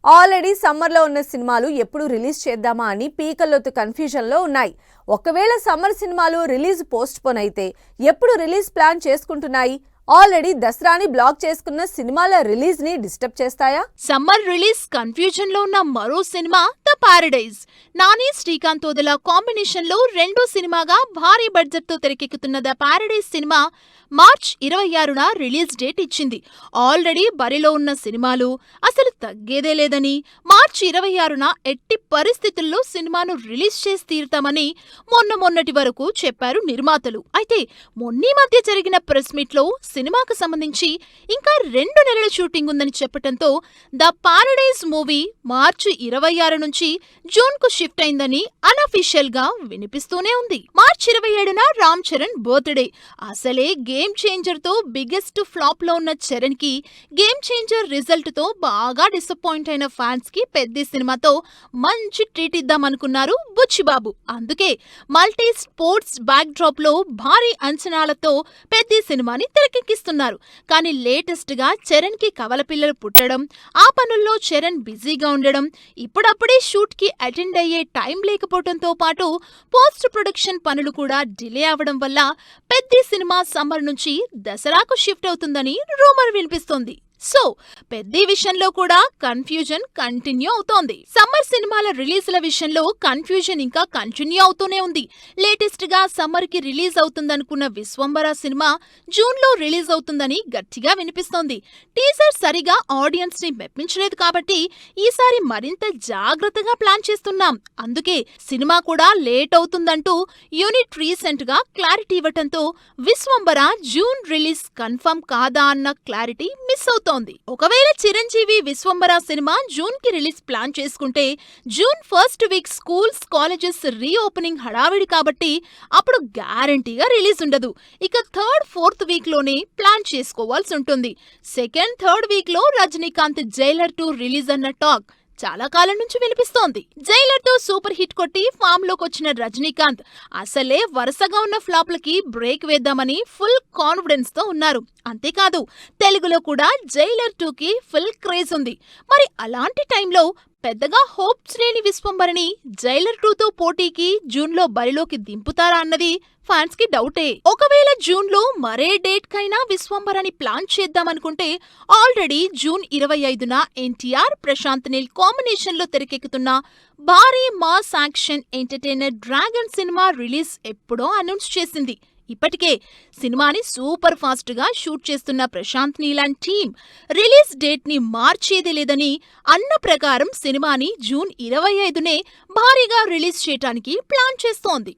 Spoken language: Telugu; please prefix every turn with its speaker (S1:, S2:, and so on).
S1: ఆల్రెడీ సమ్మర్ లో ఉన్న సినిమాలు ఎప్పుడు రిలీజ్ చేద్దామా అని పీకల్లోతు కన్ఫ్యూజన్ లో ఉన్నాయి. ఒకవేళ సమ్మర్ సినిమాలు రిలీజ్ పోస్ట్ పోన్ అయితే ఎప్పుడు రిలీజ్ ప్లాన్ చేసుకుంటున్నాయి? ఆల్రెడీ దసరాని బ్లాక్ చేసుకున్న సినిమాల రిలీజ్ ని డిస్టర్బ్ చేస్తాయా?
S2: సమ్మర్ రిలీజ్ కన్ఫ్యూజన్ లో ఉన్న మరో cinema the paradise. Nani Srikanth Odela combination లో రెండో సినిమాగా భారీ బడ్జెట్ తో తెరకెక్కుతున్న ద పారడైజ్ సినిమా మార్చ్ 26న రిలీజ్ డేట్ ఇచ్చింది. ఆల్రెడీ బరిలో ఉన్న సినిమాలు అసలు తగ్గేదే లేదని, మార్చ్ 26న ఎట్టి పరిస్థితుల్లో సినిమాను రిలీజ్ చేసి తీరుతామని మొన్నటి వరకు చెప్పారు నిర్మాతలు. అయితే మొన్నీ మధ్య జరిగిన ప్రెస్ మీట్ లో సినిమాకు సంబంధించి ఇంకా 2 నెలల షూటింగ్ ఉందని చెప్పటంతో ద పారడైజ్ మూవీ మార్చి 26 నుంచి జూన్ కు షిఫ్ట్ అయిందని అనఫీషియల్ గా వినిపిస్తూనే ఉంది. మార్చి 27న రామ్ చరణ్ బర్త్డే. అసలే గేమ్ చేంజర్ తో బిగ్గెస్ట్ ఫ్లాప్ లో ఉన్న చరణ్ కి గేమ్ చేంజర్ రిజల్ట్ తో బాగా డిసప్పాయింట్ అయిన ఫ్యాన్స్ కి పెద్ద సినిమాతో మంచి ట్రీట్ ఇద్దామనుకున్నారు బుచ్చిబాబు. అందుకే మల్టీ స్పోర్ట్స్ బ్యాక్ డ్రాప్ లో భారీ అంచనాలతో పెద్ద సినిమాని తెరకెక్కిస్తున్నారు. కానీ లేటెస్ట్ గా చరణ్ కి కవల పిల్లలు పుట్టడం, ఆ పనుల్లో చరణ్ బిజీగా ఉండడం, ఇప్పుడప్పుడే షూట్ కి అటెండ్ అయ్యే టైం లేకపోవడంతో పాటు పోస్ట్ ప్రొడక్షన్ పనులు కూడా డిలే అవడం వల్ల పెద్ద సినిమా సమ్మర్ నుంచి దసరాకు షిఫ్ట్ అవుతుందని రూమర్ వినిపిస్తోంది. సో పెద్ద విషయంలో కూడా కన్ఫ్యూజన్ కంటిన్యూ అవుతోంది. సమ్మర్ సినిమాల రిలీజ్ల విషయంలో కన్ఫ్యూజన్ ఇంకా కంటిన్యూ అవుతూనే ఉంది. లేటెస్ట్ గా సమ్మర్ కి రిలీజ్ అవుతుందనుకున్న విశ్వంబర సినిమా జూన్ లో రిలీజ్ అవుతుందని గట్టిగా వినిపిస్తోంది. టీజర్ సరిగా ఆడియన్స్ ని మెప్పించలేదు కాబట్టి ఈసారి మరింత జాగ్రత్తగా ప్లాన్ చేస్తున్నాం, అందుకే సినిమా కూడా లేట్ అవుతుందంటూ యూనిట్ రీసెంట్ గా క్లారిటీ ఇవ్వటంతో విశ్వంబర జూన్ రిలీజ్ కన్ఫర్మ్ కాదా అన్న క్లారిటీ మిస్ అవుతోంది. ఒకవేళ చిరంజీవి విశ్వంబర సినిమా జూన్ కి రిలీజ్ ప్లాన్ చేసుకుంటే June first week schools colleges reopening హడావిడి కాబట్టి అప్పుడు గ్యారంటీగా రిలీజ్ ఉండదు. ఇక థర్డ్ ఫోర్త్ వీక్ లోనే ప్లాన్ చేసుకోవాల్సి ఉంటుంది. సెకండ్ థర్డ్ వీక్ లో రజనీకాంత్ జైలర్ 2 రిలీజ్ అన్న టాక్ చాలా కాలం నుంచి వినిపిస్తోంది. జైలర్ 2 సూపర్ హిట్ కొట్టి ఫామ్ లోకి వచ్చిన రజనీకాంత్ అసలే వరుసగా ఉన్న ఫ్లాప్లకి బ్రేక్ వేద్దామని ఫుల్ కాన్ఫిడెన్స్ తో ఉన్నారు. అంతేకాదు తెలుగులో కూడా జైలర్ 2కి ఫుల్ క్రేజ్ ఉంది. మరి అలాంటి టైంలో పెద్దగా హోప్స్ లేని విశ్వంబరని జైలర్ 2తో పోటీకి జూన్ లో బరిలోకి దింపుతారా అన్నది ఫ్యాన్స్ కి డౌటే. ఒకవేళ జూన్ లో మరే డేట్ కైనా విశ్వంబరని ప్లాన్ చేద్దామనుకుంటే ఆల్రెడీ జూన్ 25న ఎన్టీఆర్ ప్రశాంత్ నీల్ కాంబినేషన్ లో తెరకెక్కుతున్న భారీ mass action entertainer dragon cinema release ఎప్పుడో అనౌన్స్ చేసింది. ఇప్పటికే సినిమాని సూపర్ ఫాస్ట్ గా షూట్ చేస్తున్న Prashanth Neel and team release date ని మార్చేది లేదని అన్న ప్రకారం సినిమాని జూన్ 25నే భారీగా రిలీజ్ చేయడానికి ప్లాన్ చేస్తోంది.